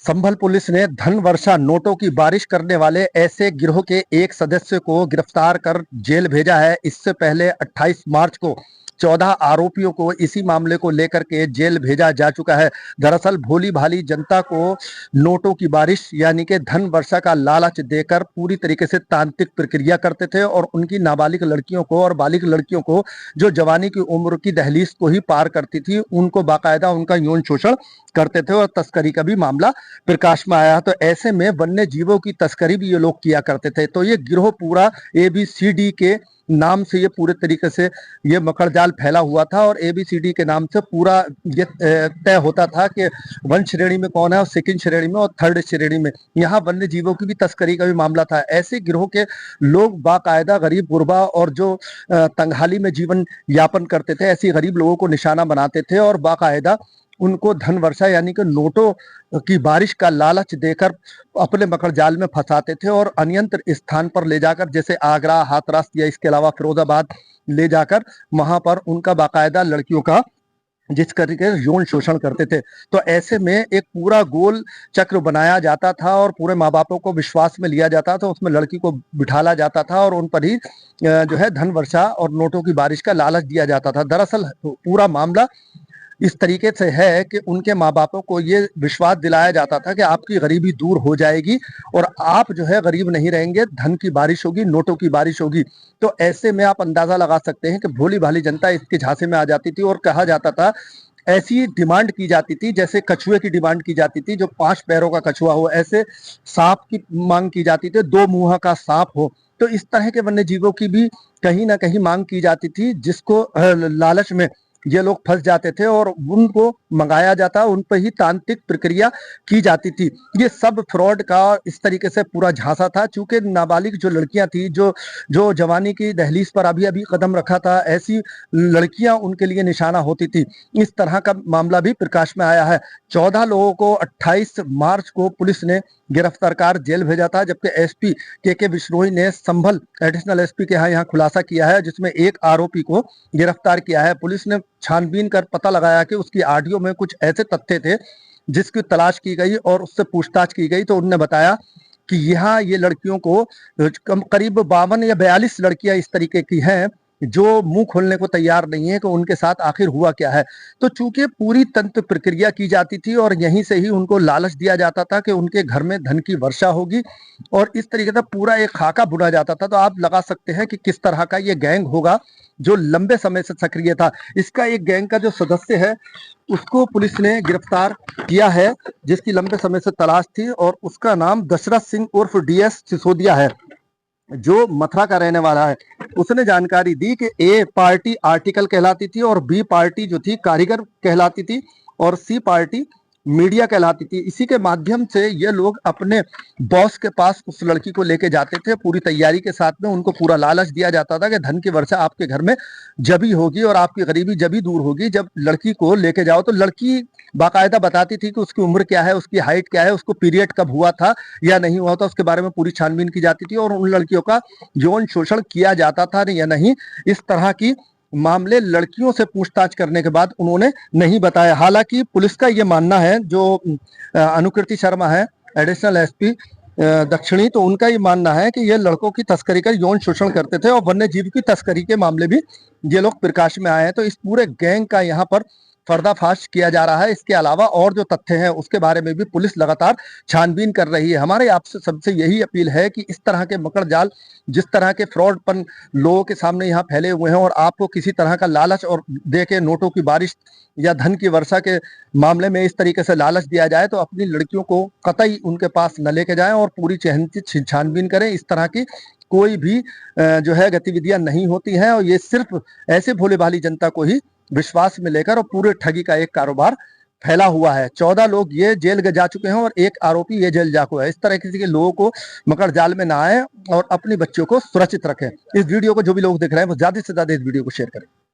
संभल police ने धन वर्षा नोटों की बारिश करने वाले ऐसे गिरोह के एक सदस्य को गिरफ्तार कर जेल भेजा है। इससे पहले 28 मार्च को 14 आरोपियों को इसी मामले को लेकर के जेल भेजा जा चुका है। दरअसल भोली भाली जनता को नोटों की बारिश यानी कि धन वर्षा का लालच देकर पूरी तरीके से तांत्रिक प्रक्रिया करते थे और उनकी नाबालिग लड़कियों को और बालिग लड़कियों को जो जवानी की उम्र की दहलीज को ही पार करती थी, उनको बाकायदा उनका यौन शोषण करते थे और तस्करी का भी मामला प्रकाश में आया। तो ऐसे में वन्य जीवों की तस्करी भी ये लोग किया करते थे। तो ये गिरोह पूरा ABCD के नाम से ये पूरे तरीके से ये मकड़जाल फैला हुआ था और ABCD के नाम से पूरा ये तय होता था कि वन श्रेणी में कौन है और सेकंड श्रेणी में और थर्ड श्रेणी में। यहाँ वन्य जीवों की भी तस्करी का भी मामला था। ऐसे गिरोह के लोग बाकायदा गरीब गुरबा और जो तंगहाली में जीवन यापन करते थे, ऐसी गरीब लोगों को निशाना बनाते थे और बाकायदा उनको धन वर्षा यानी कि नोटों की बारिश का लालच देकर अपने मकड़ जाल में फंसाते थे और अनियंत्रित स्थान पर ले जाकर, जैसे आगरा, हाथरस या इसके अलावा फिरोजाबाद ले जाकर वहां पर उनका बाकायदा लड़कियों का जिस तरीके से यौन शोषण करते थे। तो ऐसे में एक पूरा गोल चक्र बनाया जाता था और पूरे माँ बापों को विश्वास में लिया जाता था। उसमें लड़की को बिठाला जाता था और उन पर ही जो है धन वर्षा और नोटों की बारिश का लालच दिया जाता था। दरअसल पूरा मामला इस तरीके से है कि उनके माँ बापों को ये विश्वास दिलाया जाता था कि आपकी गरीबी दूर हो जाएगी और आप जो है गरीब नहीं रहेंगे, धन की बारिश होगी, नोटों की बारिश होगी। तो ऐसे में आप अंदाजा लगा सकते हैं कि भोली भाली जनता इसके झांसे में आ जाती थी और कहा जाता था, ऐसी डिमांड की जाती थी जैसे कछुए की डिमांड की जाती थी, जो 5 पैरों का कछुआ हो, ऐसे सांप की मांग की जाती थी, 2 मुंह का सांप हो। तो इस तरह के वन्य जीवों की भी कहीं ना कहीं मांग की जाती थी, जिसको लालच में ये लोग फंस जाते थे और उनको मंगाया जाता, उन पर ही तांत्रिक प्रक्रिया की जाती थी। ये सब फ्रॉड का इस तरीके से पूरा झांसा था। चूंकि नाबालिग जो लड़कियां थी, जो जो जवानी की दहलीज पर अभी अभी कदम रखा था, ऐसी लड़कियां उनके लिए निशाना होती थी। इस तरह का मामला भी प्रकाश में आया है। 14 लोगों को 28 मार्च को पुलिस ने गिरफ्तार कर जेल भेजा था, जबकि SP के बिश्नोई ने संभल एडिशनल SP के यहाँ खुलासा किया है, जिसमें एक आरोपी को गिरफ्तार किया है। पुलिस ने छानबीन कर पता लगाया कि उसकी ऑडियो में कुछ ऐसे तथ्य थे जिसकी तलाश की गई और उससे पूछताछ की गई। तो उन्होंने बताया कि यहाँ ये लड़कियों को करीब 52 या 42 लड़कियां इस तरीके की हैं जो मुंह खोलने को तैयार नहीं है कि उनके साथ आखिर हुआ क्या है। तो चूंकि पूरी तंत्र प्रक्रिया की जाती थी और यहीं से ही उनको लालच दिया जाता था कि उनके घर में धन की वर्षा होगी और इस तरीके से पूरा एक खाका बुना जाता था। तो आप लगा सकते हैं कि किस तरह का ये गैंग होगा जो लंबे समय से सक्रिय था। इसका एक गैंग का जो सदस्य है उसको पुलिस ने गिरफ्तार किया है, जिसकी लंबे समय से तलाश थी और उसका नाम दशरथ सिंह उर्फ DS सिसोदिया है, जो मथुरा का रहने वाला है। उसने जानकारी दी कि A पार्टी आर्टिकल कहलाती थी और B पार्टी जो थी कारीगर कहलाती थी और C पार्टी मीडिया कहलाती थी। इसी के माध्यम से ये लोग अपने बॉस के पास उस लड़की को लेके जाते थे पूरी तैयारी के साथ में। उनको पूरा लालच दिया जाता था कि धन की वर्षा आपके घर में जभी होगी और आपकी गरीबी जभी दूर होगी जब लड़की को लेके जाओ। तो लड़की बाकायदा बताती थी कि उसकी उम्र क्या है, उसकी हाइट क्या है, उसको पीरियड कब हुआ था या नहीं हुआ था, उसके बारे में पूरी छानबीन की जाती थी और उन लड़कियों का यौन शोषण किया जाता था या नहीं, इस तरह की मामले लड़कियों से पूछताछ करने के बाद उन्होंने नहीं बताया। हालांकि पुलिस का ये मानना है, जो अनुकृति शर्मा है एडिशनल SP दक्षिणी, तो उनका ये मानना है कि ये लड़कों की तस्करी कर यौन शोषण करते थे और वन्य जीव की तस्करी के मामले भी ये लोग प्रकाश में आए हैं। तो इस पूरे गैंग का यहाँ पर पर्दाफाश किया जा रहा है। इसके अलावा और जो तथ्य हैं उसके बारे में भी पुलिस लगातार छानबीन कर रही है। हमारे आपसे सबसे यही अपील है कि इस तरह के मकड़ जाल, जिस तरह के फ्रॉडपन लोगों के सामने यहाँ फैले हुए हैं और आपको किसी तरह का लालच और दे के नोटों की बारिश या धन की वर्षा के मामले में इस तरीके से लालच दिया जाए, तो अपनी लड़कियों को कतई उनके पास न लेके जाएं और पूरी छानबीन करें। इस तरह की कोई भी जो है गतिविधियां नहीं होती हैं और ये सिर्फ ऐसे भोले भाली जनता को ही विश्वास में लेकर और पूरे ठगी का एक कारोबार फैला हुआ है। 14 लोग ये जेल जा चुके हैं और एक आरोपी ये जेल जा चुका है। इस तरह किसी के लोगों को मकर जाल में ना आए और अपनी बच्चों को सुरक्षित रखें। इस वीडियो को जो भी लोग देख रहे हैं वो ज्यादा से ज्यादा इस वीडियो को शेयर करें।